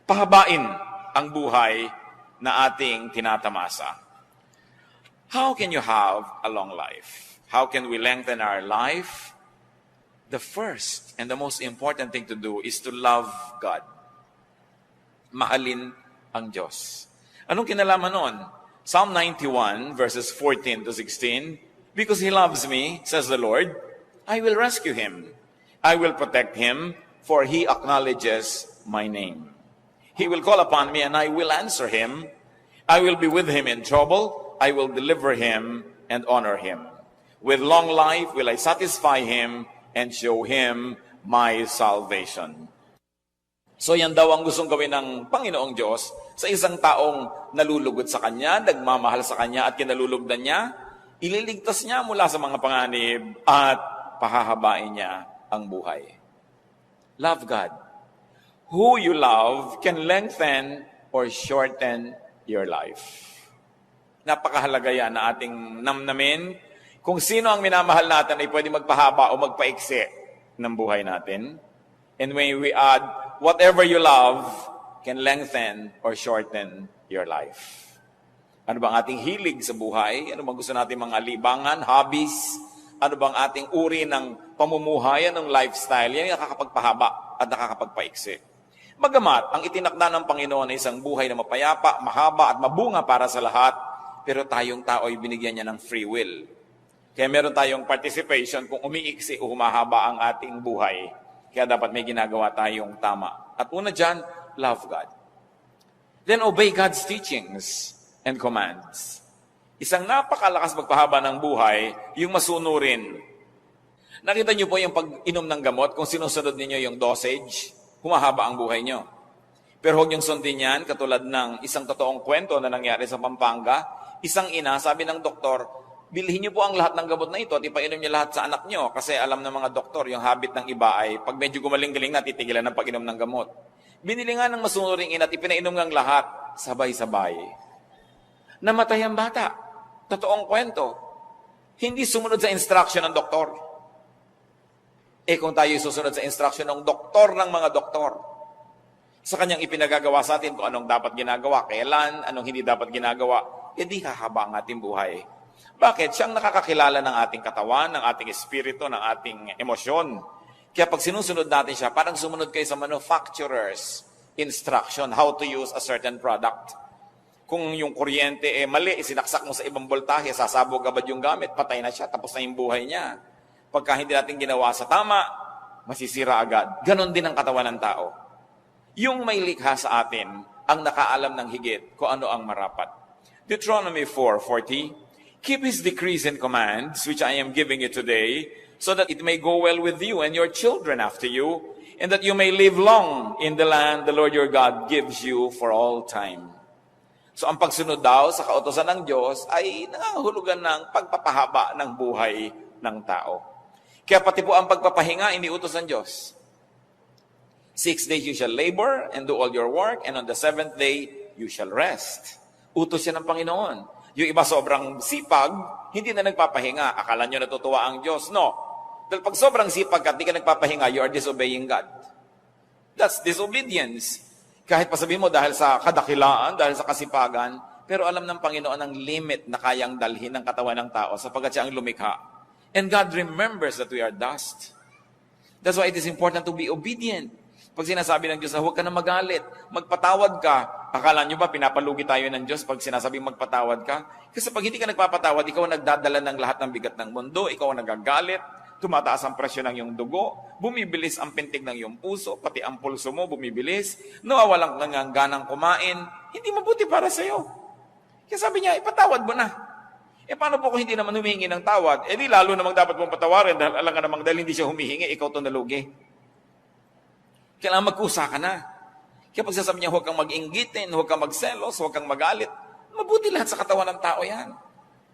pahabain ang buhay na ating tinatamasa. How can you have a long life? How can we lengthen our life? The first and the most important thing to do is to love God. Mahalin ang Diyos. Anong kinalaman nun? Psalm 91 verses 14 to 16, because He loves me, says the Lord, I will rescue him. I will protect him, for he acknowledges my name. He will call upon me, and I will answer him. I will be with him in trouble. I will deliver him and honor him. With long life will I satisfy him and show him my salvation. So yan daw ang gustong gawin ng Panginoong Diyos sa isang taong nalulugod sa Kanya, nagmamahal sa Kanya at kinalulugdan niya, ililigtas niya mula sa mga panganib at pahahabain niya ang buhay. Love God. Who you love can lengthen or shorten your life. Napakahalaga yan na ating namnamin. Kung sino ang minamahal natin ay pwede magpahaba o magpaiksi ng buhay natin. And when we add, whatever you love can lengthen or shorten your life. Ano bang ating hilig sa buhay? Ano bang gusto natin mga libangan, hobbies? Ano bang ating uri ng pamumuhay, ng lifestyle? Yan yung nakakapagpahaba at nakakapagpaiksi. Bagamat, ang itinakda ng Panginoon ay isang buhay na mapayapa, mahaba at mabunga para sa lahat, pero tayong tao ay binigyan niya ng free will. Kaya meron tayong participation kung umiiksi o humahaba ang ating buhay. Kaya dapat may ginagawa tayong tama. At una dyan, love God. Then obey God's teachings and commands. Isang napakalakas magpahaba ng buhay, yung masunurin. Nakita niyo po yung pag-inom ng gamot, kung sinusunod ninyo yung dosage, humahaba ang buhay nyo. Pero huwag niyong sundin yan, katulad ng isang totoong kwento na nangyari sa Pampanga. Isang ina, sabi ng doktor, bilhin niyo po ang lahat ng gamot na ito at ipainom niyo lahat sa anak niyo. Kasi alam ng mga doktor, yung habit ng iba ay pag medyo gumaling-galing na, titigilan ng pag-inom ng gamot. Binili nga ng masunuring ina at ipinainom ng lahat, sabay-sabay. Namatay ang bata. Totoong kwento. Hindi sumunod sa instruction ng doktor. Kung tayo susunod sa instruction ng doktor ng mga doktor, sa kanyang ipinagagawa sa atin kung anong dapat ginagawa, kailan, anong hindi dapat ginagawa, di hahaba ang ating buhay. Bakit? Siyang nakakakilala ng ating katawan, ng ating espiritu, ng ating emosyon. Kaya pag sinusunod natin siya, parang sumunod kayo sa manufacturer's instruction, how to use a certain product. Kung yung kuryente mali, sinaksak mo sa ibang voltahe, sasabog agad yung gamit, patay na siya, tapos na yung buhay niya. Pagka hindi natin ginawa sa tama, masisira agad. Ganon din ang katawan ng tao. Yung may likha sa atin, ang nakaalam ng higit kung ano ang marapat. Deuteronomy 4:40, keep His decrees and commands, which I am giving you today, so that it may go well with you and your children after you, and that you may live long in the land the Lord your God gives you for all time. So ang pagsunod daw sa kautosan ng Diyos ay nangangahulugan ng pagpapahaba ng buhay ng tao. Kaya pati po ang pagpapahinga, iniutos ng Diyos. 6 days you shall labor and do all your work, and on the 7th day you shall rest. Utos yan ng Panginoon. Yung iba sobrang sipag, hindi na nagpapahinga. Akala nyo natutuwa ang Diyos. No. Dahil pag sobrang sipag at di ka nagpapahinga, you are disobeying God. That's disobedience. Kahit pa sabihin mo dahil sa kadakilaan, dahil sa kasipagan, pero alam ng Panginoon ang limit na kayang dalhin ng katawan ng tao sapagkat siya ang lumikha. And God remembers that we are dust. That's why it is important to be obedient. Pag sinasabi ng Diyos na huwag ka na magalit, magpatawad ka. Akala nyo ba pinapalugi tayo ng Diyos pag sinasabing magpatawad ka? Kasi pag hindi ka nagpapatawad, ikaw ang nagdadala ng lahat ng bigat ng mundo, ikaw ang nagagalit, tumataas ang presyo ng iyong dugo, bumibilis ang pintig ng iyong puso, pati ang pulso mo bumibilis, nawawalan kang ganang kumain, hindi mabuti para sa iyo. Kaya sabi niya, ipatawad mo na. Paano po kung hindi naman humihingi ng tawad? Di lalo namang dapat mong patawarin dahil alam ka namang dahil hindi siya humihingi, ikaw ito nalugi. Kailangan magkusa ka na. Kaya pag sasabi niya, huwag kang mag-inggitin, huwag kang magselos, huwag kang magalit, mabuti lahat sa katawan ng tao yan.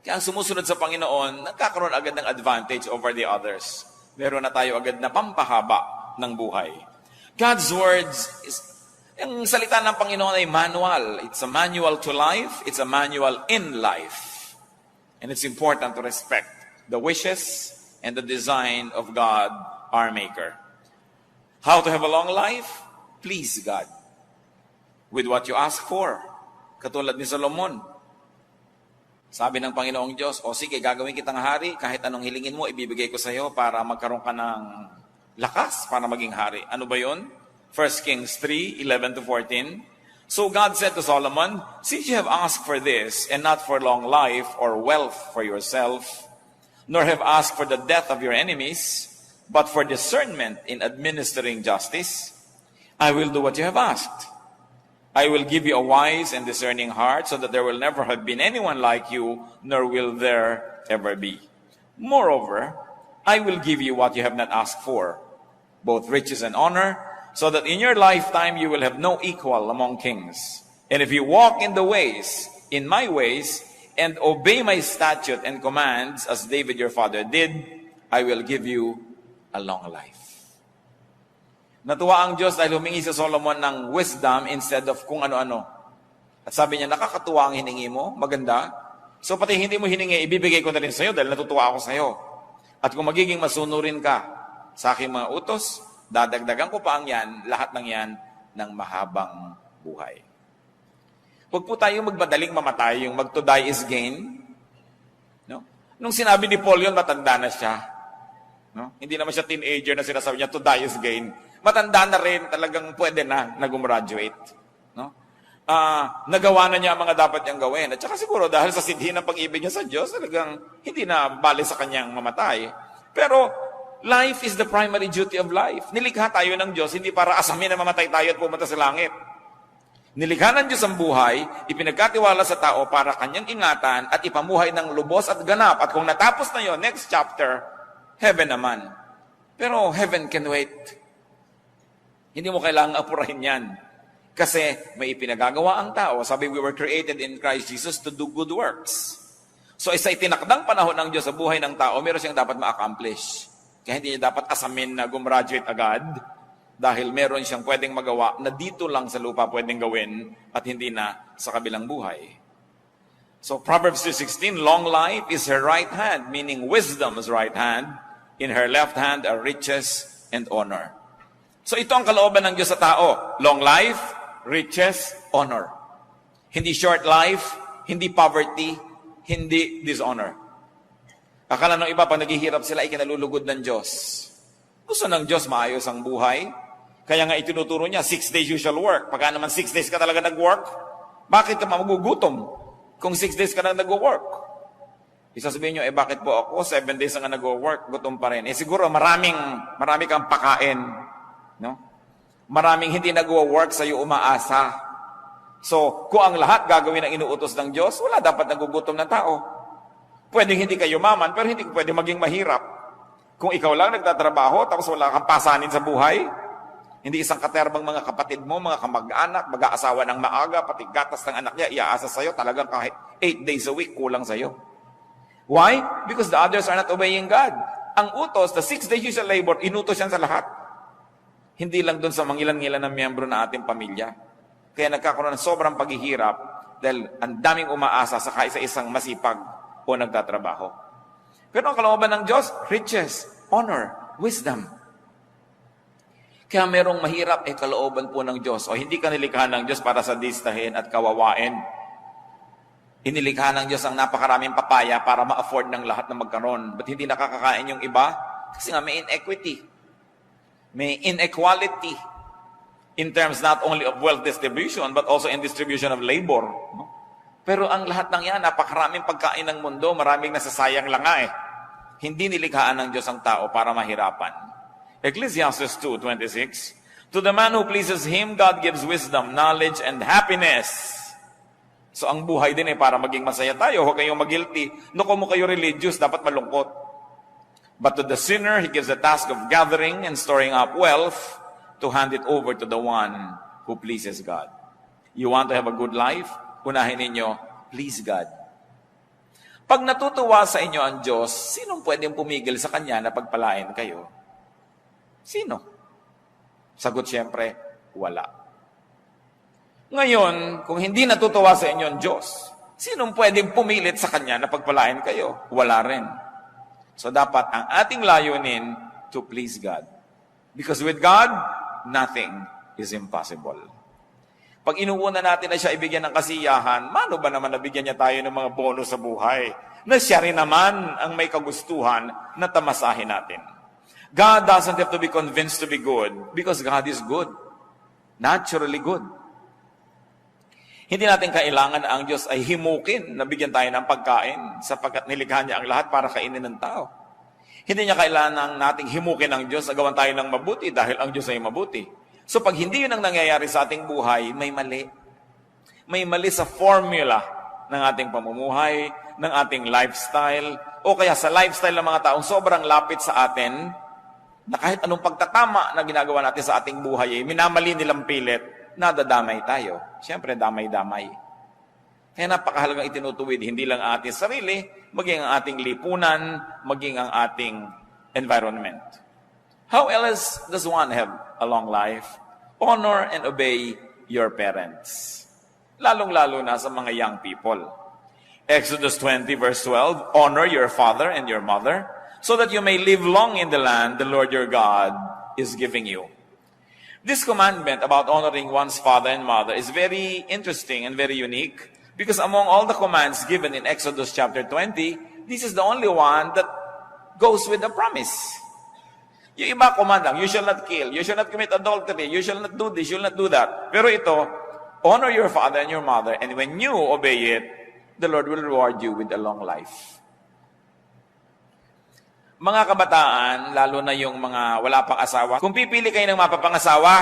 Kaya ang sumusunod sa Panginoon, nagkakaroon agad ng advantage over the others. Meron na tayo agad na pampahaba ng buhay. God's words, ang salita ng Panginoon ay manual. It's a manual to life. It's a manual in life. And it's important to respect the wishes and the design of God, our Maker. How to have a long life? Please God. with what you ask for. Katulad ni Solomon. Sabi ng Panginoong Diyos, o sige, gagawin kitang hari, kahit anong hilingin mo, ibibigay ko sa iyo para magkaroon ka ng lakas para maging hari. Ano ba yun? 1 Kings 3:11-14. So God said to Solomon, since you have asked for this, and not for long life or wealth for yourself, nor have asked for the death of your enemies, but for discernment in administering justice, I will do what you have asked. I will give you a wise and discerning heart, so that there will never have been anyone like you, nor will there ever be. Moreover, I will give you what you have not asked for, both riches and honor, so that in your lifetime you will have no equal among kings. And if you walk in my ways, and obey my statute and commands, as David your father did, I will give you a long life. Natuwa ang Diyos dahil humingi si Solomon ng wisdom instead of kung ano-ano. At sabi niya, nakakatuwa ang hiningi mo, maganda. So pati hindi mo hiningi, ibibigay ko na rin sa iyo dahil natutuwa ako sa iyo. At kung magiging masunurin ka sa aking mga utos, dadagdagan ko pa ang yan, lahat ng yan, ng mahabang buhay. Huwag po tayong magmadaling mamatay, yung mag to die is gain. No? Nung sinabi ni Paul yun, matanda na siya. No? Hindi naman siya teenager na sinasabi niya, to die is gain. Matanda na rin, talagang pwede na gumraduate. No? Nagawa na niya ang mga dapat niyang gawin. At saka siguro dahil sa sidhi ng pag-ibig niya sa Diyos, talagang hindi na bali sa kanyang mamatay. Pero life is the primary duty of life. Nilikha tayo ng Diyos, hindi para asamin na mamatay tayo at pumunta sa langit. Nilikha ng Diyos ang buhay, ipinagkatiwala sa tao para kanyang ingatan at ipamuhay ng lubos at ganap. At kung natapos na yon, next chapter, heaven naman. Pero heaven can wait. Hindi mo kailangang apurahin yan. Kasi may ipinagagawa ang tao. Sabi, we were created in Christ Jesus to do good works. So isa itinakdang panahon ng Diyos sa buhay ng tao, meron siyang dapat ma-accomplish. Kaya hindi niya dapat asamin na gumraduate agad dahil meron siyang pwedeng magawa na dito lang sa lupa pwedeng gawin at hindi na sa kabilang buhay. So Proverbs 2:16, long life is her right hand, meaning wisdom's right hand. In her left hand are riches and honor. So ito ang kalooban ng Diyos sa tao. Long life, riches, honor. Hindi short life, hindi poverty, hindi dishonor. Akala ng iba, pag naghihirap sila, ay kinalulugod ng Diyos. Gusto ng Diyos maayos ang buhay. Kaya nga itinuturo niya, 6 days you shall work. Pagka naman 6 days ka talaga nag-work, bakit ka magugutom kung 6 days ka na nag-work? Isasabihin nyo, bakit po ako 7 days na nag-work, gutom pa rin. Siguro marami kang pakain. No? Maraming hindi nag-work sa iyo umaasa. So, kung ang lahat gagawin ang inuutos ng Diyos, wala dapat nagugutom ng tao. Pwedeng hindi kayo maman, pero hindi pwede maging mahirap. Kung ikaw lang nagtatrabaho, tapos wala kang pasanin sa buhay, hindi isang katerbang mga kapatid mo, mga kamag-anak, mag-aasawa ng maaga, pati gatas ng anak niya, iaasa sa'yo, talagang kahit 8 days a week, kulang sa'yo. Why? Because the others are not obeying God. Ang utos, the 6 days you shall labor, inutos yan sa lahat. Hindi lang doon sa mangilan-ngilan ng miyembro na ating pamilya. Kaya nagkakaroon ng sobrang paghihirap dahil ang daming umaasa sa kaisa-isang masipag o nagtatrabaho. Pero ang kalooban ng Diyos, riches, honor, wisdom. Kaya merong mahirap, kalooban po ng Diyos. O hindi ka nilikha ng Diyos para sadistahin at kawawain. Inilikha ng Diyos ang napakaraming papaya para ma-afford ng lahat na magkaroon. Ba't hindi nakakakain yung iba? Kasi nga may inequity. May inequality in terms not only of wealth distribution but also in distribution of labor. No? Pero ang lahat ng yan, napakaraming pagkain ng mundo, maraming nasasayang lang nga eh. Hindi nilikhaan ng Diyos ang tao para mahirapan. Ecclesiastes 2:26, to the man who pleases Him, God gives wisdom, knowledge, and happiness. So ang buhay din para maging masaya tayo, huwag kayong mag-guilty. No, kung mo kayo religious, dapat malungkot. But to the sinner, He gives the task of gathering and storing up wealth to hand it over to the one who pleases God. You want to have a good life? Unahin ninyo, please God. Pag natutuwa sa inyo ang Diyos, sinong pwedeng pumigil sa Kanya na pagpalain kayo? Sino? Sagot siyempre, wala. Ngayon, kung hindi natutuwa sa inyo ang Diyos, sinong pwedeng pumilit sa Kanya na pagpalain kayo? Wala rin. So dapat ang ating layunin to please God. Because with God, nothing is impossible. Pag inuuna natin na siya ibigyan ng kasiyahan, mano ba naman nabigyan niya tayo ng mga bonus sa buhay? Na siya rin naman ang may kagustuhan na tamasahin natin. God doesn't have to be convinced to be good because God is good. Naturally good. Hindi natin kailangan ang Diyos ay himukin na bigyan tayo ng pagkain sapagkat nilikha niya ang lahat para kainin ng tao. Hindi niya kailangan nating himukin ang Diyos na gawan tayo ng mabuti dahil ang Diyos ay mabuti. So pag hindi yun ang nangyayari sa ating buhay, may mali. May mali sa formula ng ating pamumuhay, ng ating lifestyle, o kaya sa lifestyle ng mga taong sobrang lapit sa atin, na kahit anong pagtatama na ginagawa natin sa ating buhay, minamali nilang pilit, nadadamay tayo. Siyempre, damay-damay. Kaya napakahalagang itinutuwid, hindi lang ang ating sarili, maging ang ating lipunan, maging ang ating environment. How else does one have a long life? Honor and obey your parents. Lalong-lalo na sa mga young people. Exodus 20 verse 12, honor your father and your mother, so that you may live long in the land the Lord your God is giving you. This commandment about honoring one's father and mother is very interesting and very unique because among all the commands given in Exodus chapter 20, this is the only one that goes with a promise. Yung iba command lang, you shall not kill, you shall not commit adultery, you shall not do this, you shall not do that. Pero ito, honor your father and your mother, and when you obey it, the Lord will reward you with a long life. Mga kabataan, lalo na yung mga wala pang asawa, kung pipili kayo ng mapapangasawa,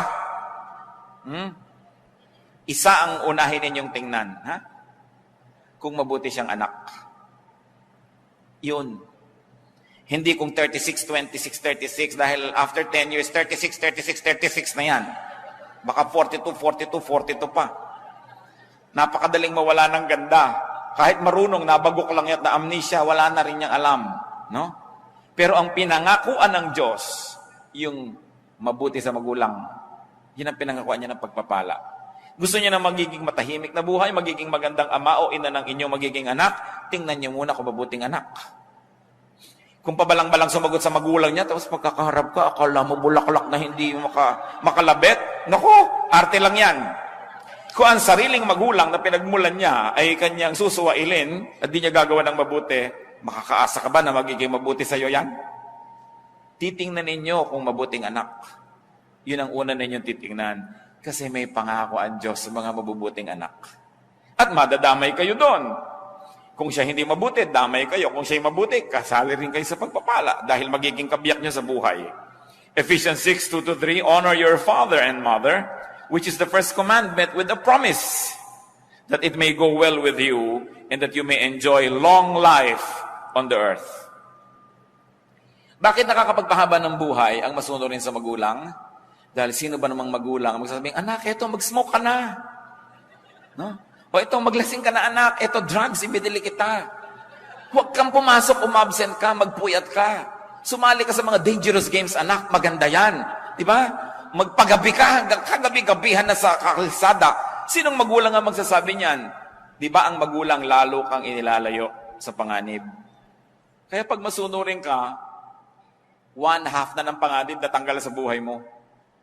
isa ang unahin ninyong tingnan. Ha? Kung mabuti siyang anak. Yun. Hindi kung 36, 26, 36, dahil after 10 years, 36, 36, 36 na yan. Baka 42, 42, 42 pa. Napakadaling mawala ng ganda. Kahit marunong, nabagok lang yan na amnesia, wala na rin niyang alam. No? Pero ang pinangakuan ng Diyos, yung mabuti sa magulang, yun ang pinangakuan niya ng pagpapala. Gusto niya na magiging matahimik na buhay, magiging magandang ama o ina ng inyong magiging anak, tingnan niyo muna kung mabuting anak. Kung pabalang-balang sumagot sa magulang niya, tapos pagkakaharap ka, akala mo bulaklak na hindi makalabit. Naku, arte lang yan. Kung ang sariling magulang na pinagmulan niya ay kanyang susuwailin at di niya gagawa ng mabuti, makakaasa ka ba na magiging mabuti sa'yo yan? Titingnan ninyo kung mabuting anak. Yun ang una ninyong titingnan. Kasi may pangako ang Diyos sa mga mabubuting anak. At madadamay kayo doon. Kung siya hindi mabuti, damay kayo. Kung siya mabuti, kasali rin kayo sa pagpapala dahil magiging kabiyak niya sa buhay. Ephesians 6:2-3, honor your father and mother, which is the first commandment with a promise that it may go well with you and that you may enjoy long life on the earth. Bakit nakakapagpahaba ng buhay ang masunurin sa magulang? Dahil sino ba namang magulang magsasabing, anak, eto, mag-smoke ka na. No? O ito, maglasing ka na anak, ito drugs, ibinili kita. Huwag kang pumasok, umabsent ka, magpuyat ka. Sumali ka sa mga dangerous games, anak, maganda yan. Diba? Magpagabi ka hanggang kagabi-gabihan na sa kalsada. Sinong magulang ang magsasabi niyan? Diba ang magulang lalo kang inilalayo sa panganib? Kaya pag masunurin ka, 1/2 na ng panganib natanggal sa buhay mo.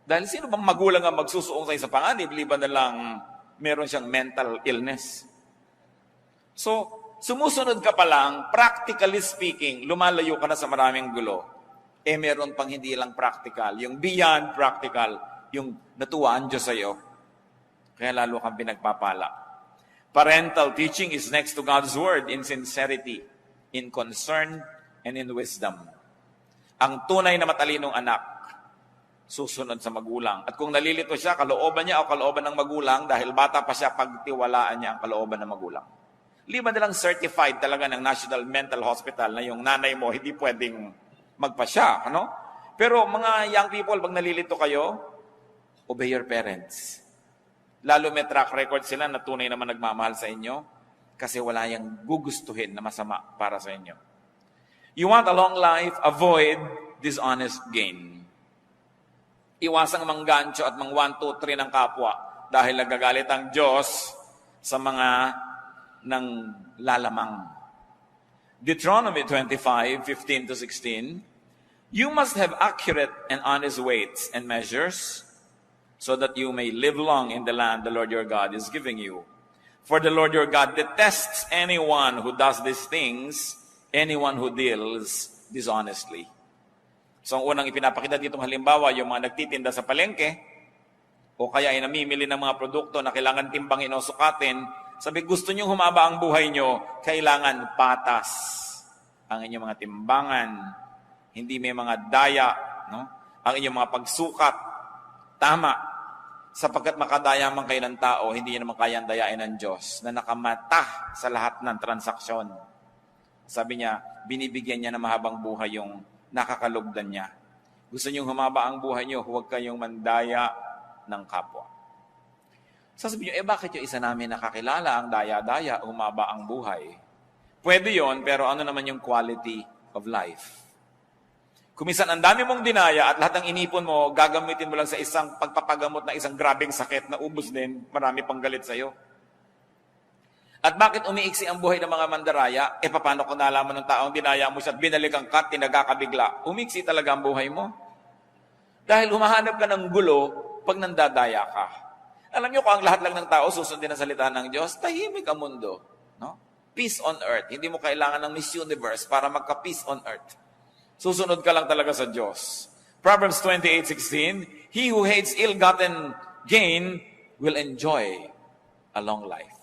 Dahil sino bang magulang ang magsusuong sa'yo sa panganib, liban na lang meron siyang mental illness. So, sumusunod ka pa lang, practically speaking, lumalayo ka na sa maraming gulo. Meron pang hindi lang practical, yung beyond practical, yung natuwaan Diyos sa'yo. Kaya lalo kang pinagpapala. Parental teaching is next to God's Word in sincerity, in concern, and in wisdom. Ang tunay na matalinong anak, susunod sa magulang. At kung nalilito siya, kalooban niya o kalooban ng magulang, dahil bata pa siya, pagtiwalaan niya ang kalooban ng magulang. Liban nilang certified talaga ng National Mental Hospital na yung nanay mo, hindi pwedeng magpasya. Ano? Pero mga young people, pag nalilito kayo, obey your parents. Lalo may track record sila na tunay naman nagmamahal sa inyo kasi wala yung gugustuhin na masama para sa inyo. You want a long life, avoid dishonest gain. Iwasang manggancho at mang 1, 2, 3 ng kapwa dahil nagagalit ang Diyos sa mga nang lalamang. Deuteronomy 25:15-16, you must have accurate and honest weights and measures so that you may live long in the land the Lord your God is giving you. For the Lord your God detests anyone who does these things, anyone who deals dishonestly. So ang unang ipinapakita ditong halimbawa, yung mga nagtitinda sa palengke, o kaya ay namimili ng mga produkto na kailangan timbangin o sukatin, sabi, gusto nyo humaba ang buhay nyo, kailangan patas ang inyong mga timbangan, hindi may mga daya, no? Ang inyong mga pagsukat, tama, sapagkat makadaya man kayo ng tao, hindi nyo naman kayang dayain ng Diyos na nakamata sa lahat ng transaksyon. Sabi niya, binibigyan niya ng mahabang buhay yung nakakalugdan niya. Gusto nyo humaba ang buhay nyo, huwag kayong mandaya ng kapwa. Sasabihin nyo, bakit yung isa namin nakakilala ang daya-daya, humaba ang buhay? Pwede yon, pero ano naman yung quality of life? Kumisan ang dami mong dinaya at lahat ng inipon mo, gagamitin mo lang sa isang pagpapagamot na isang grabing sakit na ubos din, marami pang galit sa'yo. At bakit umiiksi ang buhay ng mga mandaraya? Paano kung nalaman ng taong dinaya mo siya at binalikan ka, tinagakabigla? Umiksi talaga ang buhay mo. Dahil humahanap ka ng gulo pag nandadaya ka. Alam niyo, kung ang lahat lang ng tao susundin ang salita ng Diyos, tahimik ang mundo. No? Peace on earth. Hindi mo kailangan ng Miss Universe para magka-peace on earth. Susunod ka lang talaga sa Diyos. Proverbs 28:16, he who hates ill-gotten gain will enjoy a long life.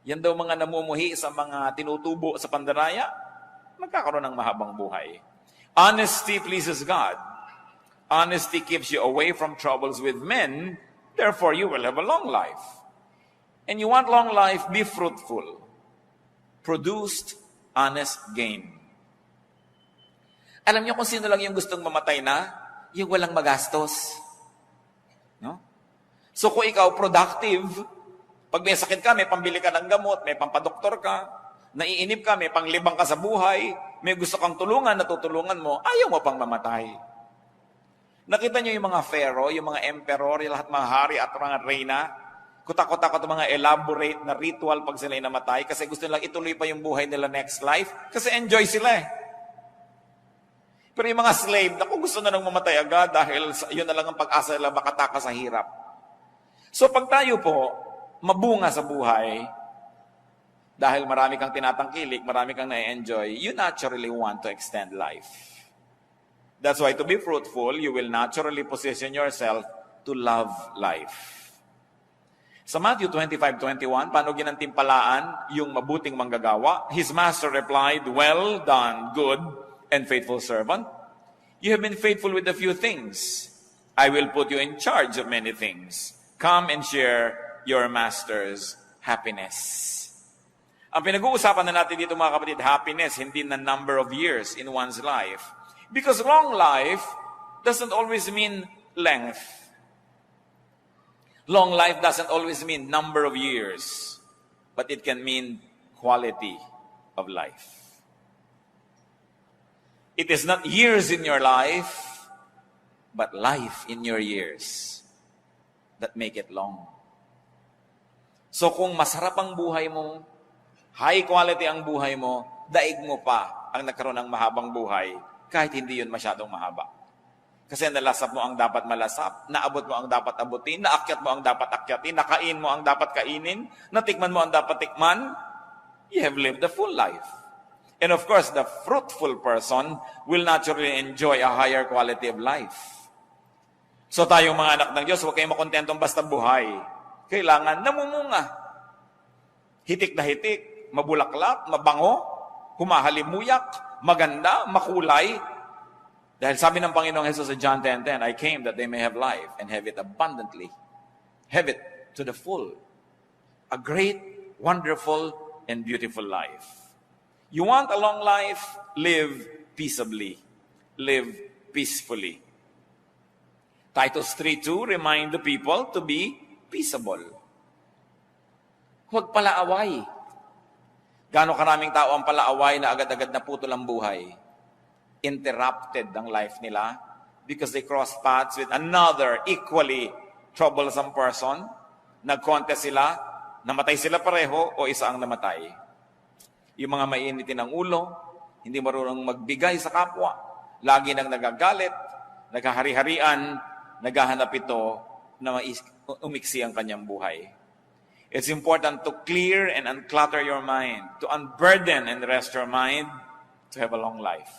Yan daw mga namumuhi sa mga tinutubo sa pandaraya, magkakaroon ng mahabang buhay. Honesty pleases God. Honesty keeps you away from troubles with men, therefore you will have a long life. And you want long life, be fruitful. Produced honest gain. Alam niyo kung sino lang yung gustong mamatay na? Yung walang magastos. No? So kung ikaw productive, pag may sakit ka, may pambili ka ng gamot, may pampadoktor ka, naiinip ka, may panglibang ka sa buhay, may gusto kang tulungan, natutulungan mo, ayaw mo pang mamatay. Nakita niyo yung mga pharaoh, yung mga emperor, yung lahat mga hari at mga reyna, kutak-kutak at mga elaborate na ritual pag sila'y namatay kasi gusto nilang ituloy pa yung buhay nila next life kasi enjoy sila eh. Pero yung mga slave, naku, gusto na nang mamatay agad dahil yun na lang ang pag-asa nila makatakas sa hirap. So pag tayo po, mabunga sa buhay, dahil marami kang tinatangkilik, marami kang na-enjoy, you naturally want to extend life. That's why to be fruitful, you will naturally position yourself to love life. Sa Matthew 25:21, paano ginantimpalaan yung mabuting manggagawa? His master replied, well done, good and faithful servant. You have been faithful with a few things. I will put you in charge of many things. Come and share your master's happiness. Ang pinag-uusapan na natin dito mga kapatid, happiness, hindi na number of years in one's life. Because long life doesn't always mean length. Long life doesn't always mean number of years, but it can mean quality of life. It is not years in your life, but life in your years that make it long. So kung masarap ang buhay mo, high quality ang buhay mo, daig mo pa ang nagkaroon ng mahabang buhay, kahit hindi yun masyadong mahaba. Kasi nalasap mo ang dapat malasap, naabot mo ang dapat abutin, naakyat mo ang dapat akyatin, nakain mo ang dapat kainin, natikman mo ang dapat tikman, you have lived a full life. And of course, the fruitful person will naturally enjoy a higher quality of life. So tayong mga anak ng Diyos, huwag kayong makontentong basta buhay. Kailangan namumunga. Hitik na hitik, mabulaklak, mabango, humahalimuyak, maganda, makulay. Dahil sabi ng Panginoong Jesus sa John 10:10, I came that they may have life and have it abundantly. Have it to the full. A great, wonderful, and beautiful life. You want a long life? Live peaceably. Live peacefully. Titus 3:2 remind the people to be peaceable. Huwag palaaway. Gaano karaming tao ang palaaway na agad-agad na putol ang buhay. Interrupted ang life nila because they cross paths with another equally troublesome person. Nag-contest sila, namatay sila pareho o isa ang namatay. Yung mga mainitin ng ulo, hindi marunong magbigay sa kapwa, lagi nang nagagalit, naghahari-harian, naghahanap ito na umiksi ang kanyang buhay. It's important to clear and unclutter your mind, to unburden and rest your mind, to have a long life.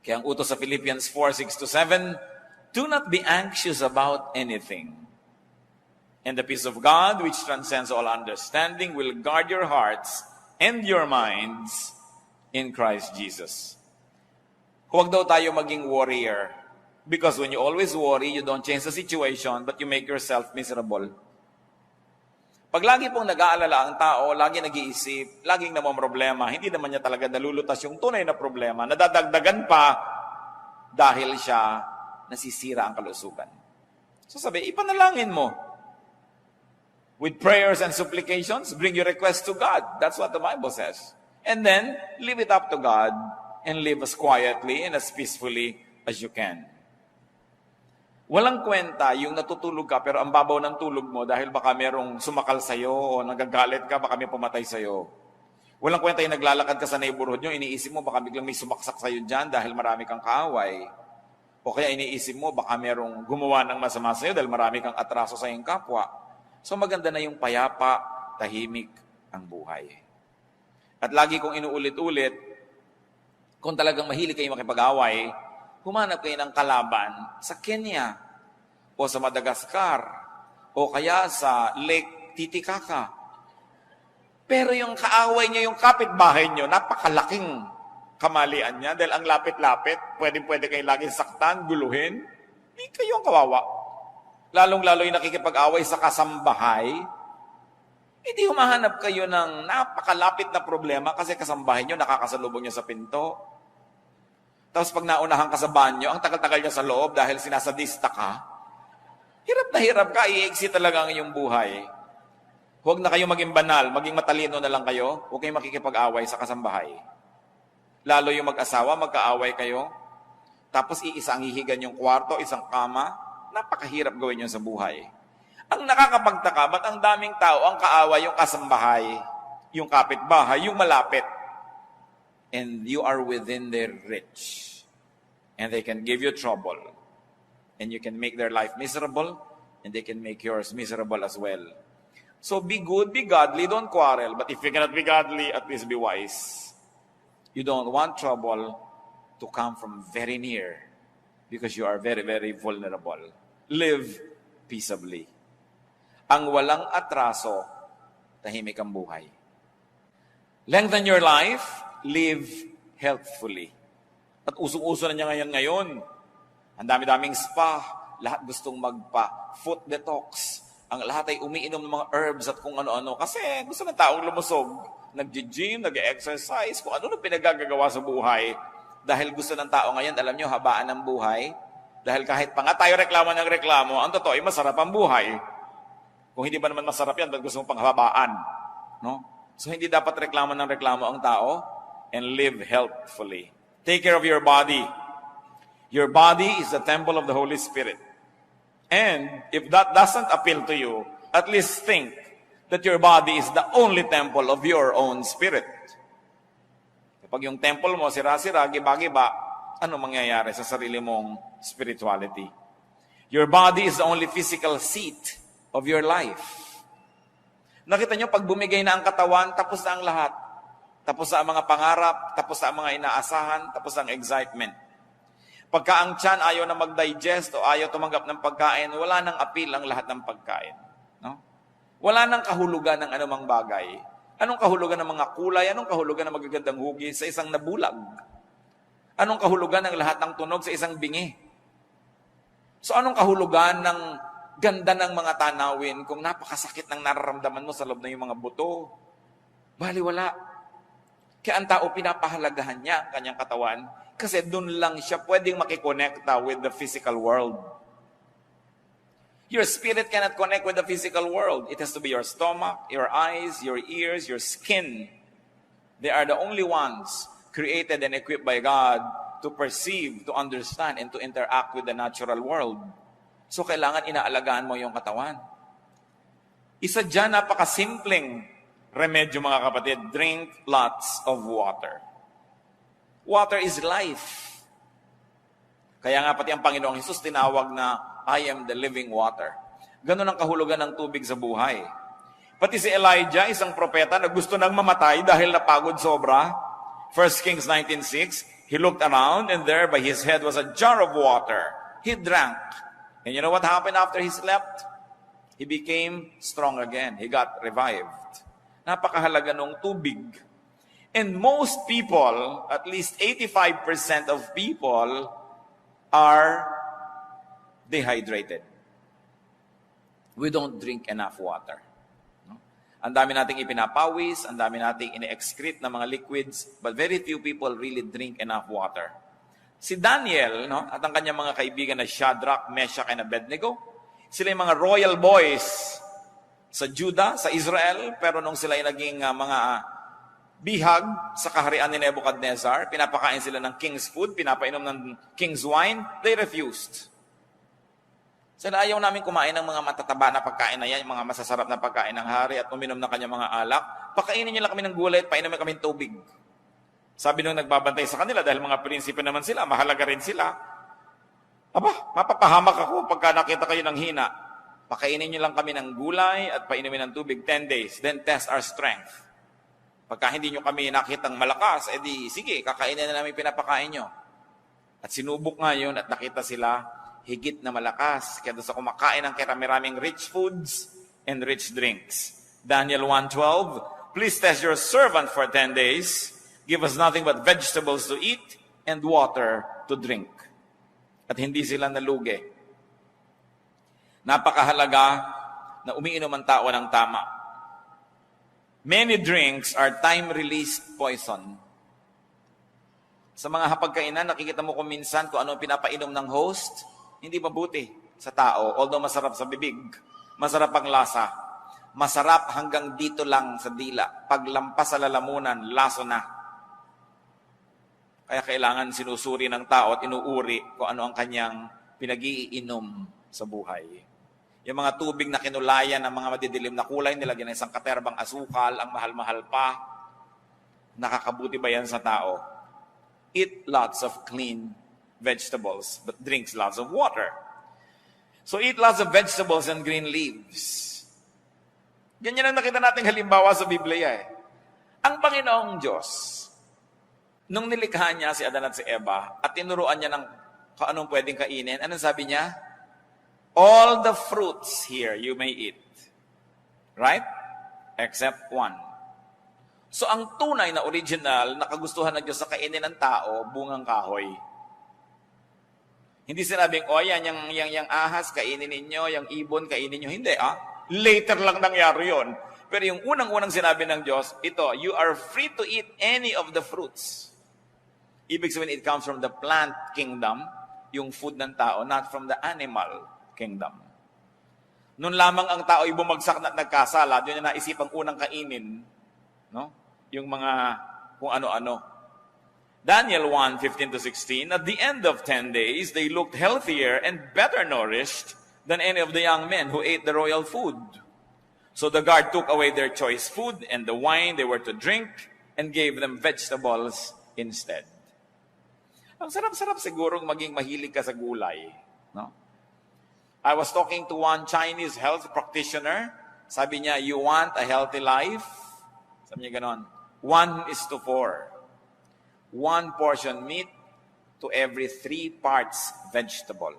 Kaya ang utos sa Philippians 4:6-7, do not be anxious about anything. And the peace of God, which transcends all understanding, will guard your hearts and your minds in Christ Jesus. Huwag daw tayo maging warrior. Because when you always worry, you don't change the situation, but you make yourself miserable. Pag lagi pong nag-aalala ang tao, lagi nag-iisip, laging namamroblema, hindi naman niya talaga nalulutas yung tunay na problema, nadadagdagan pa dahil siya nasisira ang kalusugan. So sabi, ipanalangin mo. With prayers and supplications, bring your request to God. That's what the Bible says. And then, leave it up to God and live as quietly and as peacefully as you can. Walang kwenta yung natutulog ka pero ang babaw ng tulog mo dahil baka merong sumakal sa'yo o nagagalit ka, baka may pumatay sa'yo. Walang kwenta yung naglalakad ka sa neighborhood nyo, iniisip mo baka biglang may sumaksak sa'yo dyan dahil marami kang kaaway. O kaya iniisip mo baka merong gumawa ng masama sa'yo dahil marami kang atraso sa iyong kapwa. So maganda na yung payapa, tahimik ang buhay. At lagi kong inuulit-ulit, kung talagang mahilig kayo makipag-away, humanap kayo ng kalaban sa Kenya o sa Madagascar o kaya sa Lake Titicaca. Pero yung kaaway nyo, yung kapitbahay nyo, napakalaking kamalian niya dahil ang lapit-lapit, pwede kayo laging saktan, guluhin. Hindi kayo ang kawawa. Lalong-lalo yung nakikipag-away sa kasambahay, hindi humahanap kayo ng napakalapit na problema kasi kasambahay nyo, nakakasalubong nyo sa pinto. Tapos pag naunahan ka sa banyo, ang tagal-tagal niya sa loob dahil sinasadista ka, hirap na hirap ka, i-exit talaga ang iyong buhay. Huwag na kayo maging banal, maging matalino na lang kayo, huwag kayong makikipag-away sa kasambahay. Lalo yung mag-asawa, magkaaway kayo, tapos iisa ang hihigan yung kwarto, isang kama, napakahirap gawin yun sa buhay. Ang nakakapagtaka, ba't ang daming tao ang kaaway yung kasambahay, yung kapitbahay, yung malapit? And you are within their reach. And they can give you trouble. And you can make their life miserable. And they can make yours miserable as well. So be good, be godly, don't quarrel. But if you cannot be godly, at least be wise. You don't want trouble to come from very near. Because you are very, very vulnerable. Live peaceably. Ang walang atraso, tahimik ang buhay. Lengthen your life. Live healthfully. At usong-uso na niya ngayon. Ang dami-daming spa. Lahat gustong magpa-foot detox. Ang lahat ay umiinom ng mga herbs at kung ano-ano. Kasi gusto ng taong lumusog. Nag-gym, nag-exercise, kung ano na pinagagagawa sa buhay. Dahil gusto ng tao ngayon, alam nyo, habaan ng buhay. Dahil kahit pa nga tayo reklamo ng reklamo, ang totoo ay masarap ang buhay. Kung hindi ba naman masarap yan, ba't gusto mong panghabaan? No? So hindi dapat reklamo ng reklamo ang tao. And live healthfully. Take care of your body. Your body is the temple of the Holy Spirit. And if that doesn't appeal to you, at least think that your body is the only temple of your own spirit. Kapag yung temple mo, sira-sira, giba-giba, ano mangyayari sa sarili mong spirituality? Your body is the only physical seat of your life. Nakita nyo, pag bumigay na ang katawan, tapos na ang lahat. Tapos na ang mga pangarap, tapos na ang mga inaasahan, tapos na ang excitement. Pagka ang tiyan ayaw na mag-digest o ayaw tumanggap ng pagkain, wala nang appeal ang lahat ng pagkain. No? Wala nang kahulugan ng anumang bagay. Anong kahulugan ng mga kulay? Anong kahulugan ng magagandang hugis sa isang nabulag? Anong kahulugan ng lahat ng tunog sa isang bingi? So anong kahulugan ng ganda ng mga tanawin kung napakasakit ng nararamdaman mo sa loob ng iyong mga buto? Baliwala. Kaya ang tao, pinapahalagahan niya ang kanyang katawan kasi doon lang siya pwedeng makikonekta with the physical world. Your spirit cannot connect with the physical world. It has to be your stomach, your eyes, your ears, your skin. They are the only ones created and equipped by God to perceive, to understand, and to interact with the natural world. So kailangan inaalagaan mo yung katawan. Isa dyan, napakasimpleng remedyo mga kapatid, drink lots of water. Water is life. Kaya nga pati ang Panginoong Hesus tinawag na I am the living water. Ganun ang kahulugan ng tubig sa buhay. Pati si Elijah, isang propeta na gusto nang mamatay dahil napagod sobra. 1 Kings 19:6, he looked around and there by his head was a jar of water. He drank. And you know what happened after he slept? He became strong again. He got revived. Napakahalaga ng tubig. And most people, at least 85% of people, are dehydrated. We don't drink enough water. No? Ang dami nating ipinapawis, ang dami nating ine-excrete na mga liquids, but very few people really drink enough water. Si Daniel, no, at ang kanyang mga kaibigan na Shadrach, Meshach, and Abednego, sila yung mga royal boys sa Judah, sa Israel, pero nung sila yung naging mga bihag sa kaharian ni Nebuchadnezzar, pinapakain sila ng king's food, pinapainom ng king's wine, they refused. Sila ayaw namin kumain ng mga matataba na pagkain na yan, yung mga masasarap na pagkain ng hari at uminom ng kanyang mga alak. Pakainin niyo lang kami ng gulay at painumin kami ng tubig. Sabi nung nagbabantay sa kanila, dahil mga prinsipe naman sila, mahalaga rin sila, aba, mapapahamak ako pagka nakita kayo ng hina. Pakainin niyo lang kami ng gulay at painumin ng tubig 10 days, then test our strength. Pagka hindi niyo kami nakitang malakas, edi sige, kakainin na namin pinapakain niyo. At sinubok nga yun at nakita sila higit na malakas. Kaya doon sa kumakain ng karami-raming rich foods and rich drinks. Daniel 1:12, please test your servant for 10 days. Give us nothing but vegetables to eat and water to drink. At hindi sila nalugi. Napakahalaga na umiinom ang tao ng tama. Many drinks are time-released poison. Sa mga hapagkainan, nakikita mo kung minsan kung ano pinapainom ng host, hindi mabuti sa tao. Although masarap sa bibig, masarap ang lasa. Masarap hanggang dito lang sa dila. Paglampas sa lalamunan, laso na. Kaya kailangan sinusuri ng tao at inuuri kung ano ang kanyang pinag-iinom sa buhay. Yung mga tubig na kinulayan ng mga madidilim na kulay, nilagyan ng isang katerbang asukal, ang mahal-mahal pa. Nakakabuti ba yan sa tao? Eat lots of clean vegetables, but drinks lots of water. So eat lots of vegetables and green leaves. Ganyan ang nakita nating halimbawa sa Biblia eh. Ang Panginoong Diyos, nung nilikha niya si Adan at si Eva, at tinuruan niya ng kung anong pwedeng kainin, anong sabi niya? All the fruits here you may eat. Right? Except one. So ang tunay na original na kagustuhan ng Diyos sa kainin ng tao, bungang kahoy. Hindi sinabing, yung ahas, kainin ninyo, yung ibon, kainin ninyo. Hindi, Later lang nangyari yun. Pero yung unang-unang sinabi ng Diyos, ito, you are free to eat any of the fruits. Ibig sabihin, it comes from the plant kingdom, yung food ng tao, not from the animal kingdom. Noon lamang ang tao ay bumagsak na nagkasala, yun na naisipang unang kainin, no? Yung mga kung ano-ano. Daniel 1:15-16, at the end of 10 days, they looked healthier and better nourished than any of the young men who ate the royal food. So the guard took away their choice food and the wine they were to drink and gave them vegetables instead. Ang sarap-sarap sigurong maging mahilig ka sa gulay, no? I was talking to one Chinese health practitioner. Sabi niya, you want a healthy life? Sabi niya ganon, 1:4. 1 portion meat to every 3 parts vegetable.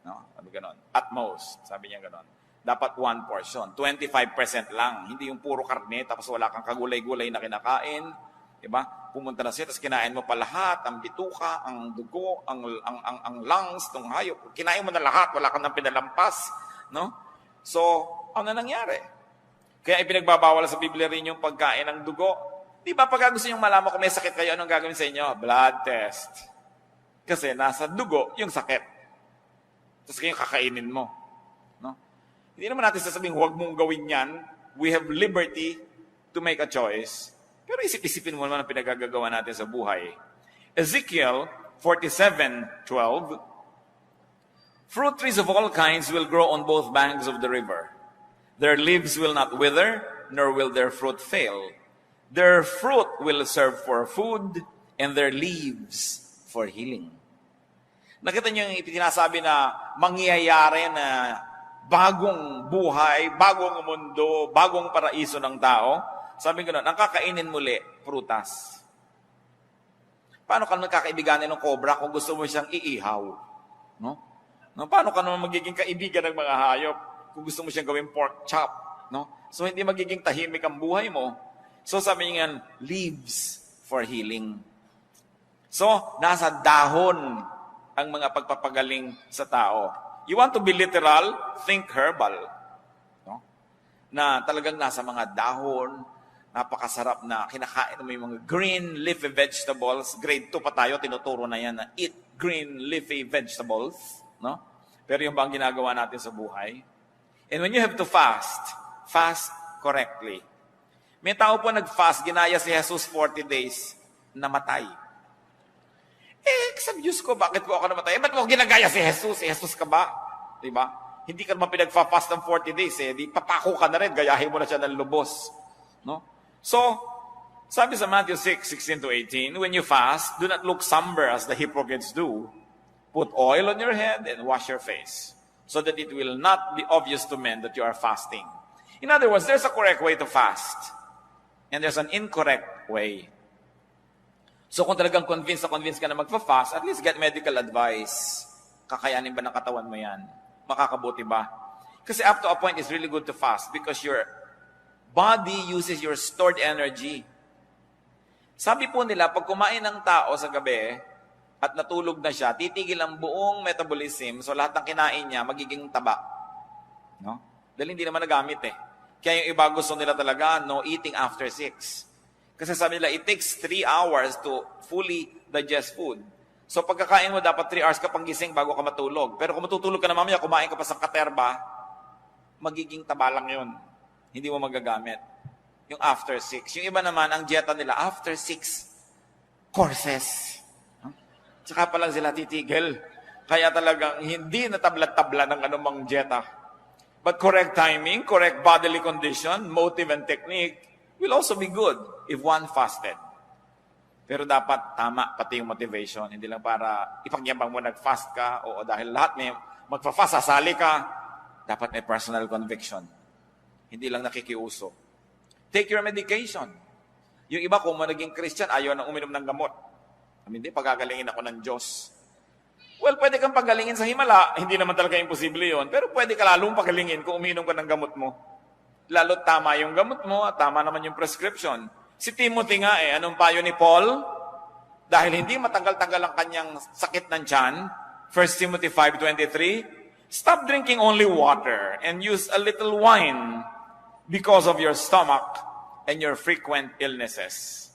No? Sabi ganon. At most, sabi niya ganon. Dapat 1 portion. 25% lang. Hindi yung puro karne, tapos wala kang kagulay-gulay na kinakain. Diba? Pumunta na siya, tapos kinain mo pa lahat, ang bituka, ang dugo, ang lungs, ng hayop. Kinain mo na lahat, wala kang nang pinalampas. No? So, ano nangyari? Kaya ipinagbabawal sa Biblia rin yung pagkain ng dugo. Di ba pag gusto nyo malaman kung may sakit kayo, anong gagawin sa inyo? Blood test. Kasi nasa dugo yung sakit. Tapos kayo kakainin mo. No? Hindi naman natin sasabing, huwag mong gawin yan. We have liberty to make a choice. Pero isip-isipin mo naman ang pinagagagawa natin sa buhay. Ezekiel 47:12, fruit trees of all kinds will grow on both banks of the river. Their leaves will not wither, nor will their fruit fail. Their fruit will serve for food, and their leaves for healing. Nakita niyo yung sinasabi na mangyayari na bagong buhay, bagong mundo, bagong paraiso ng tao? Sabi ko na, ang kakainin muli, prutas. Paano ka nagkakaibiganin ng cobra kung gusto mo siyang iihaw? No? Paano ka naman magiging kaibigan ng mga hayop kung gusto mo siyang gawing pork chop? No? So, hindi magiging tahimik ang buhay mo. So, sabi niya, leaves for healing. So, nasa dahon ang mga pagpapagaling sa tao. You want to be literal? Think herbal. No? Na talagang nasa mga dahon, napakasarap na kinakain mo yung mga green leafy vegetables. Grade 2 pa tayo, tinuturo na yan na eat green leafy vegetables. No? Pero yung bang ginagawa natin sa buhay? And when you have to fast, fast correctly. May tao po nag-fast, ginaya si Jesus 40 days, namatay. Sabi Diyos ko, bakit po ako namatay? Ba't mo ginagaya si Jesus? Si Jesus ka ba? Diba? Hindi ka naman pinagfa-fast ng 40 days. Di papako ka na rin, gayahin mo na siya ng lubos. No? So, sabi sa Matthew 6:16-18, when you fast, do not look somber as the hypocrites do. Put oil on your head and wash your face, so that it will not be obvious to men that you are fasting. In other words, there's a correct way to fast, and there's an incorrect way. So kung talagang convinced ka na magpa-fast, at least get medical advice. Kakayanin ba ng katawan mo yan? Makakabuti ba? Kasi up to a point, it's really good to fast because your body uses your stored energy. Sabi po nila, pag kumain ng tao sa gabi at natulog na siya, titigil ang buong metabolism, so lahat ng kinain niya, magiging taba. No? Dahil hindi naman nagamit eh. Kaya yung iba gusto nila talaga, no eating after 6. Kasi sabi nila, it takes 3 hours to fully digest food. So pagkakain mo, dapat 3 hours ka pang gising bago ka matulog. Pero kung matutulog ka na mamaya, kumain ka pa sa katerba, magiging taba lang yun. Hindi mo magagamit. Yung after 6. Yung iba naman, ang dieta nila, after 6 courses. Tsaka pa lang sila titigil. Kaya talagang hindi natabla-tabla ng anumang dieta. But correct timing, correct bodily condition, motive and technique, will also be good if one fasted. Pero dapat tama pati yung motivation. Hindi lang para ipagyabang mo nag-fast ka o dahil lahat may magpa-fast, sasali ka. Dapat may personal conviction. Hindi lang nakikiuso. Take your medication. Yung iba kung naging Christian, ayaw nang uminom ng gamot. Hindi, pagagalingin ako ng Diyos. Well, pwede kang pagalingin sa himala. Hindi naman talaga imposible yon. Pero pwede ka lalong pagalingin kung uminom ka ng gamot mo. Lalo tama yung gamot mo at tama naman yung prescription. Si Timothy nga anong payo ni Paul? Dahil hindi matagal-tagal ang kanyang sakit ng tiyan, 1 Timothy 5:23, stop drinking only water and use a little wine because of your stomach and your frequent illnesses.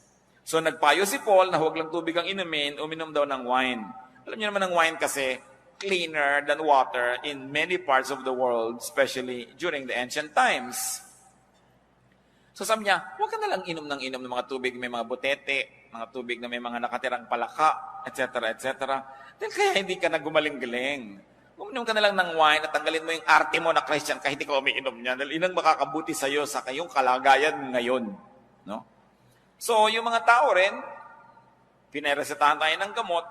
So nagpayo si Paul na huwag lang tubig ang inumin, uminom daw ng wine. Alam niyo naman ang wine kasi cleaner than water in many parts of the world, especially during the ancient times. So sabi niya, huwag ka na lang inom ng mga tubig, may mga butete, mga tubig na may mga nakatirang palaka, etc., etc. Dahil kaya hindi ka na gumaling-galing. Uminom ka na lang ng wine at tanggalin mo yung arte mo na Christian kahit hindi ka umiinom niya. Dahil inang makakabuti sa iyo sa kayong kalagayan ngayon. No? So, yung mga tao rin, pinaresetahan tayo ng gamot.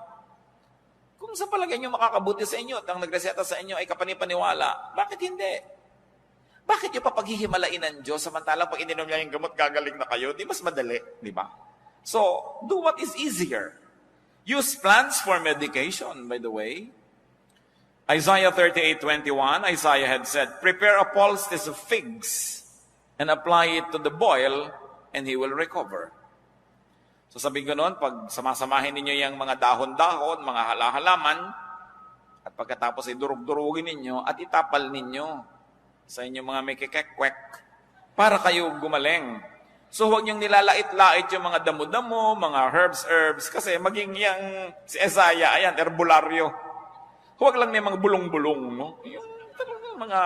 Kung sa palagay nyo makakabuti sa inyo at ang nagreseta sa inyo ay kapanipaniwala, bakit hindi? Bakit yung papaghihimalain ng Diyos samantalang pag ininom niya yung gamot, gagaling na kayo? Di mas madali, di ba? So, do what is easier. Use plants for medication, by the way. Isaiah 38:21, Isaiah had said, prepare a poultice of figs and apply it to the boil and he will recover. So sabi ko noon, pag samasamahin ninyo yung mga dahon-dahon, mga halaman, at pagkatapos ay durug-durugin ninyo at itapal ninyo sa inyong mga may kikekwek para kayo gumaling. So huwag niyong nilalait-lait yung mga damo-damo, mga herbs, kasi maging yung si Isaiah, ayan, herbularyo. Huwag lang may mga bulong-bulong, no? Yung mga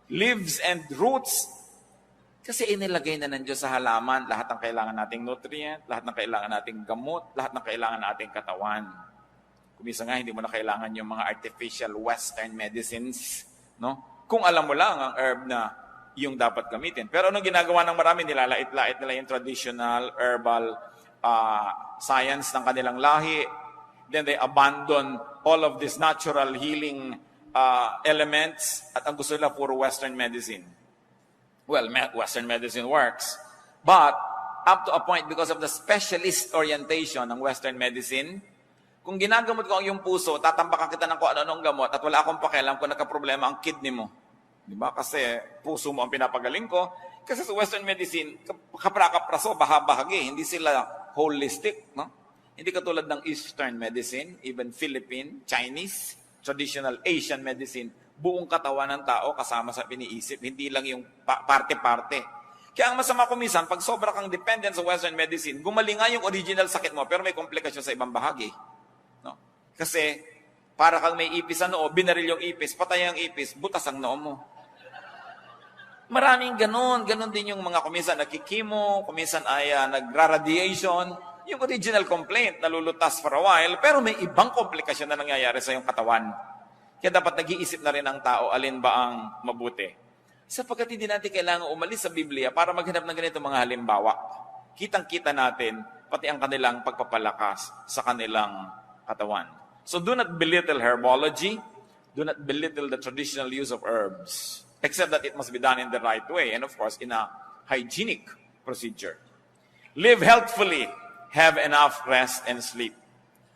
leaves and roots, kasi inilagay na ng Diyos sa halaman lahat ng kailangan nating nutrient, lahat ng kailangan nating gamot, lahat ng kailangan nating katawan. Kumisa nga, hindi mo na kailangan yung mga artificial western medicines, no? Kung alam mo lang ang herb na yung dapat gamitin. Pero anong ginagawa ng marami? Nilalait-lait nila yung traditional herbal science ng kanilang lahi. Then they abandon all of these natural healing elements at ang gusto nila puro Western medicine. Well, Western medicine works. But up to a point, because of the specialist orientation ng Western medicine, kung ginagamot ko ang iyong puso, tatambakan kita ng kung ano-anong gamot at wala akong pakialam kung nagka-problema ang kidney mo. Di ba? Kasi puso mo ang pinapagaling ko. Kasi sa Western medicine, kapra-kapraso, bahagi. Hindi sila holistic. No? Hindi katulad ng Eastern medicine, even Philippine, Chinese, traditional Asian medicine, buong katawan ng tao kasama sa piniisip. Hindi lang yung parte-parte. Kaya ang masama ko minsan, pag sobra kang dependent sa Western medicine, gumaling nga yung original sakit mo, pero may komplikasyon sa ibang bahagi. No? Kasi, para kang may ipis sa noo, binaril yung ipis, patay ang ipis, butas ang noo mo. Maraming ganon din yung mga kuminsan nakikimo, kuminsan ay nagra-radiation, yung original complaint, nalulutas for a while, pero may ibang komplikasyon na nangyayari sa iyong katawan. Kaya dapat nag-iisip na rin ang tao, alin ba ang mabuti. Sapagkat hindi natin kailangan umalis sa Biblia para maghanap ng ganito mga halimbawa. Kitang-kita natin, pati ang kanilang pagpapalakas sa kanilang katawan. So do not belittle herbology, do not belittle the traditional use of herbs, except that it must be done in the right way and of course in a hygienic procedure. Live healthfully, have enough rest and sleep.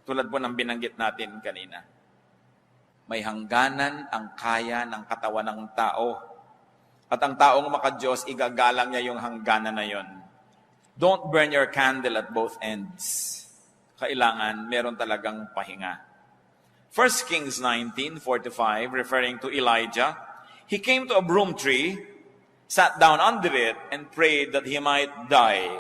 Tulad po ng binanggit natin kanina. May hangganan ang kaya ng katawan ng tao. At ang taong maka-Diyos, igagalang niya yung hangganan na yon. Don't burn your candle at both ends. Kailangan meron talagang pahinga. 1 Kings 19:45, referring to Elijah, he came to a broom tree, sat down under it, and prayed that he might die.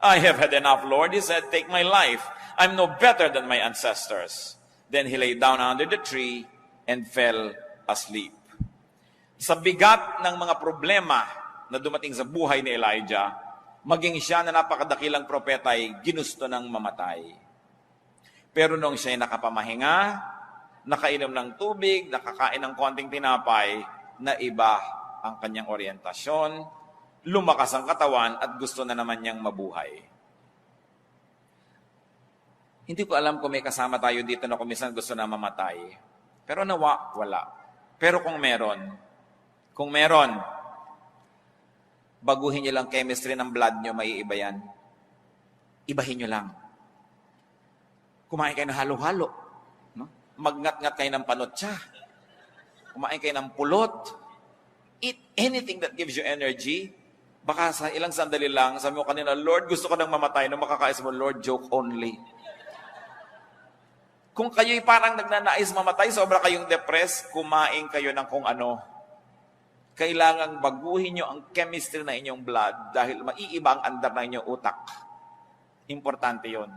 I have had enough, Lord, he said, take my life. I'm no better than my ancestors. Then he lay down under the tree and fell asleep. Sa bigat ng mga problema na dumating sa buhay ni Elijah, maging siya na napakadakilang propeta ay ginusto ng mamatay. Pero nung siya ay nakapamahinga, nakainom ng tubig, nakakain ng konting tinapay, na iba ang kanyang orientasyon, lumakas ang katawan at gusto na naman niyang mabuhay. Hindi ko alam kung may kasama tayo dito na kumisan gusto na mamatay. Pero nawa, wala. Pero kung meron, baguhin niyo lang chemistry ng blood niyo, may iba yan. Ibahin niyo lang. Kumain kayo ng halo-halo. No? Magngat-ngat kayo ng panotsa. Kumain kayo ng pulot. Eat anything that gives you energy. Baka sa ilang sandali lang, sabi mo kanina, Lord, gusto ko nang mamatay. Nung makakais mo, Lord, joke only. Kung kayo'y parang nagnanais mamatay, sobra kayong depressed, kumain kayo ng kung ano. Kailangang baguhin nyo ang chemistry na inyong blood dahil maiiba ang andar na inyong utak. Importante yon.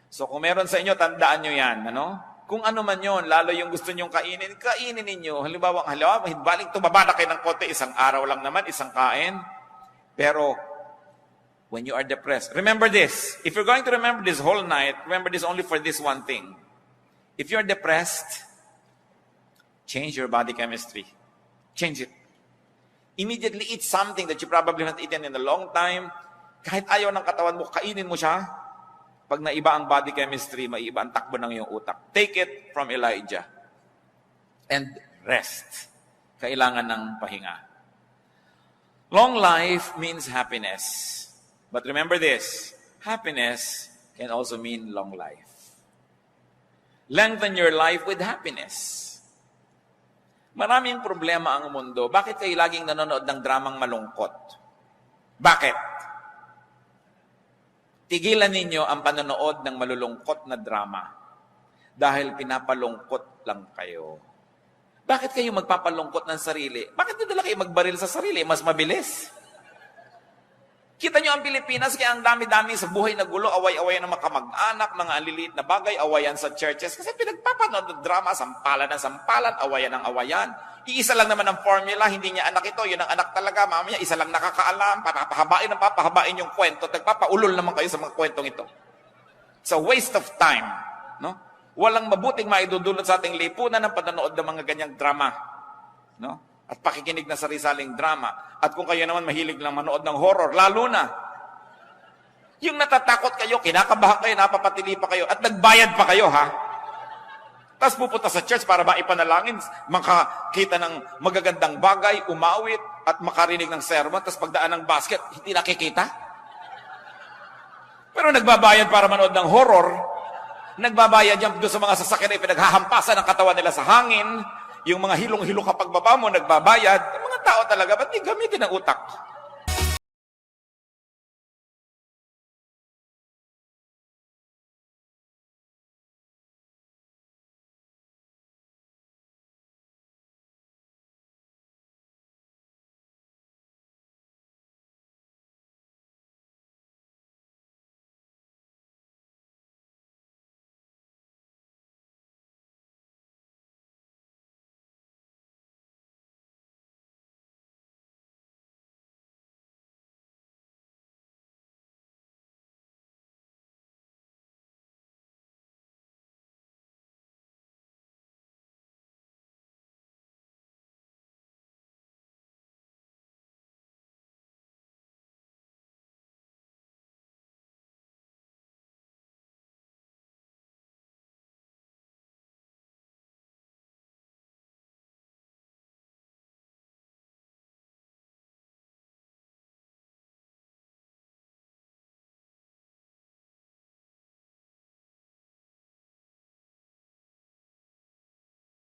So kung meron sa inyo, tandaan nyo yan. Ano? Kung ano man yon, lalo yung gusto nyong kainin ninyo. Halimbawa, baling tumabada kayo ng konti, isang araw lang naman, isang kain. Pero, when you are depressed, remember this. If you're going to remember this whole night, remember this only for this one thing. If you're depressed, change your body chemistry. Change it. Immediately eat something that you probably haven't eaten in a long time. Kahit ayaw ng katawan mo, kainin mo siya. Pag naiba ang body chemistry, maiiba ang takbo ng iyong utak. Take it from Elijah. And rest. Kailangan ng pahinga. Long life means happiness. But remember this, happiness can also mean long life. Lengthen your life with happiness. Maraming problema ang mundo. Bakit kayo laging nanonood ng dramang malungkot? Bakit? Tigilan ninyo ang panonood ng malulungkot na drama dahil pinapalungkot lang kayo. Bakit kayo magpapalungkot ng sarili? Bakit nila kayo magbaril sa sarili? Mas mabilis. Kita nyo ang Pilipinas, kaya ang dami-dami sa buhay na gulo, away-away ng mga kamag-anak, mga aliliit na bagay, awayan sa churches. Kasi pinagpapanood ng drama, sampalan ng sampalan, awayan ng awayan. Iisa lang naman ang formula, hindi niya anak ito, yun ang anak talaga, mamaya isa lang nakakaalam, papahabain yung kwento, nagpapaulol naman kayo sa mga kwentong ito. It's a waste of time. No? Walang mabuting maidudulot sa ating lipunan ng panonood ng mga ganyang drama. No? At pakikinig na sari-saling drama. At kung kayo naman mahilig lang manood ng horror, lalo na. Yung natatakot kayo, kinakabahan kayo, napapatili pa kayo, at nagbayad pa kayo, ha? Tapos pupunta sa church para maipanalangin, makakita ng magagandang bagay, umawit, at makarinig ng sermon, tapos pagdaan ng basket, hindi nakikita. Pero nagbabayad para manood ng horror, nagbabayad yan doon sa mga sasakyan na pinaghahampasan ng katawan nila sa hangin, yung mga hilong-hilo kapag baba mo, nagbabayad. Mga tao talaga, ba't di gamitin ang utak?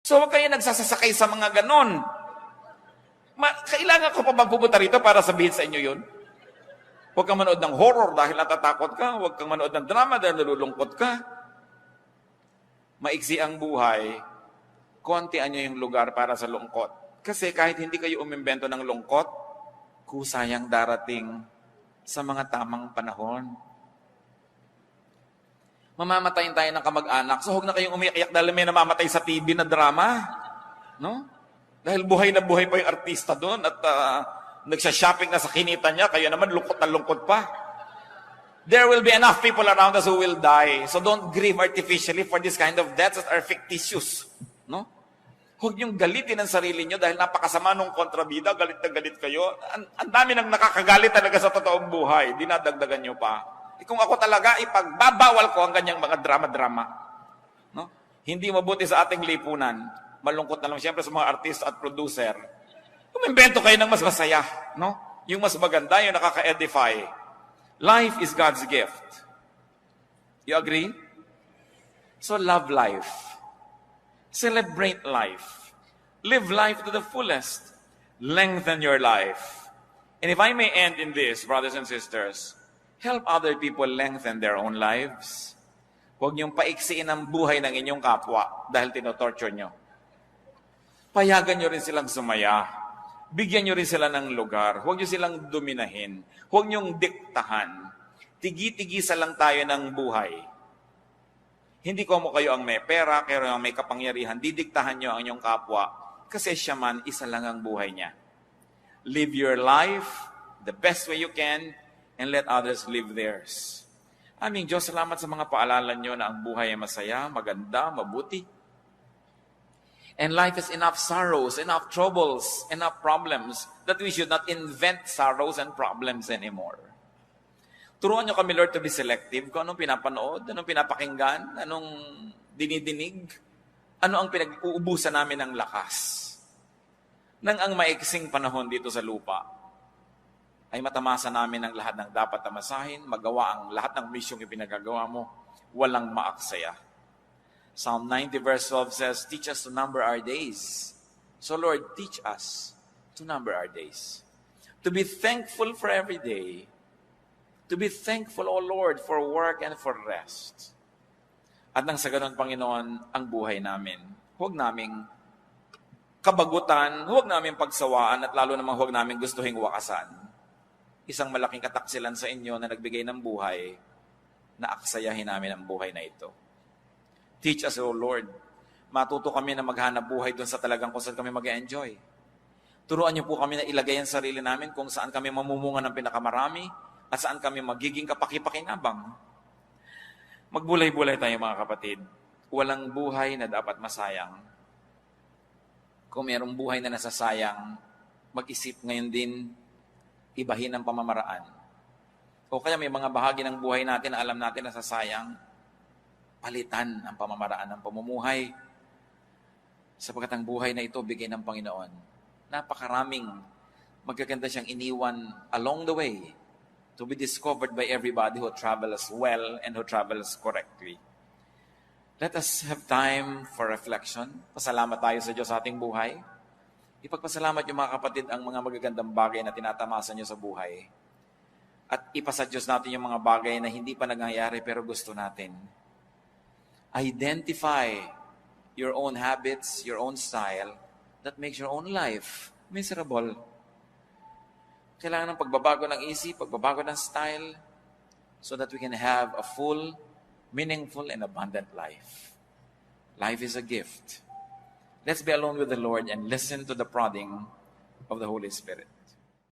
So, huwag kayo nagsasasakay sa mga ganon. Kailangan ko pa bang pupunta rito para sabihin sa inyo yun? Huwag kang manood ng horror dahil natatakot ka. Huwag kang manood ng drama dahil nalulungkot ka. Maiksi ang buhay, kontian nyo yung lugar para sa lungkot. Kasi kahit hindi kayo umimbento ng lungkot, kusayang darating sa mga tamang panahon. Mamamatayin tayo ng kamag-anak. So huwag na kayong umiiyak dahil may namamatay sa TV na drama. No? Dahil buhay na buhay pa yung artista doon at nagsha-shopping na sa kinita niya, kaya naman lungkot na lungkot pa. There will be enough people around us who will die. So don't grieve artificially for this kind of deaths that are fictitious. No? Huwag niyong galitin ang sarili niyo dahil napakasama nung kontrabida, galit na galit kayo. Ang dami nang nakakagalit talaga sa totoong buhay. Dinadagdagan niyo pa. Kung ako talaga, ipagbabawal ko ang ganyang mga drama-drama. No? Hindi mabuti sa ating lipunan. Malungkot na lang siyempre sa mga artist at producer. Umimbento kayo ng mas masaya. No? Yung mas maganda, yung nakaka-edify. Life is God's gift. You agree? So love life. Celebrate life. Live life to the fullest. Lengthen your life. And if I may end in this, brothers and sisters, help other people lengthen their own lives. Huwag niyong paiksiin ang buhay ng inyong kapwa dahil tinotorture niyo. Payagan niyo rin silang sumaya. Bigyan niyo rin sila ng lugar. Huwag niyo silang dominahin. Huwag niyong diktahan. Tigi-tigisa lang tayo ng buhay. Hindi ko mo kayo ang may pera, kayo ang may kapangyarihan. Didiktahan niyo ang inyong kapwa kasi siya man, isa lang ang buhay niya. Live your life the best way you can and let others live theirs. Aming Diyos, salamat sa mga paalala nyo na ang buhay ay masaya, maganda, mabuti. And life is enough sorrows, enough troubles, enough problems that we should not invent sorrows and problems anymore. Turuan nyo kami, Lord, to be selective kung anong pinapanood, anong pinapakinggan, anong dinidinig, ano ang pinag-uubusan namin ng lakas. Nang ang maiksing panahon dito sa lupa, ay matamasa namin ang lahat ng dapat tamasahin, magawa ang lahat ng misyong ipinagagawa mo, walang maaksaya. Psalm 90 verse 12 says, teach us to number our days. So Lord, teach us to number our days. To be thankful for every day. To be thankful, O Lord, for work and for rest. At nang sa ganun, Panginoon, ang buhay namin, huwag naming kabagutan, huwag naming pagsawaan, at lalo namang huwag naming gustuhin wakasan. Isang malaking kataksilan sa inyo na nagbigay ng buhay, na aksayahin namin ang buhay na ito. Teach us, O Lord. Matuto kami na maghanap buhay doon sa talagang kung saan kami mag-enjoy. Turuan niyo po kami na ilagay ang sarili namin kung saan kami mamumunga ng pinakamarami at saan kami magiging kapakipakinabang. Magbulay-bulay tayo mga kapatid. Walang buhay na dapat masayang. Kung mayroong buhay na nasasayang, mag-isip ngayon din, ibahin ang pamamaraan. O kaya may mga bahagi ng buhay natin na alam natin na sasayang, palitan ang pamamaraan ng pamumuhay. Sapagkat ang buhay na ito, bigay ng Panginoon. Napakaraming magaganda siyang iniwan along the way to be discovered by everybody who travels well and who travels correctly. Let us have time for reflection. Pasalamat tayo sa Diyos sa ating buhay. Ipagpasalamat yung mga kapatid ang mga magagandang bagay na tinatamasa nyo sa buhay. At ipasa Diyos natin yung mga bagay na hindi pa nangyayari pero gusto natin. Identify your own habits, your own style that makes your own life miserable. Kailangan ng pagbabago ng isip, pagbabago ng style so that we can have a full, meaningful, and abundant life. Life is a gift. Let's be alone with the Lord and listen to the prodding of the Holy Spirit.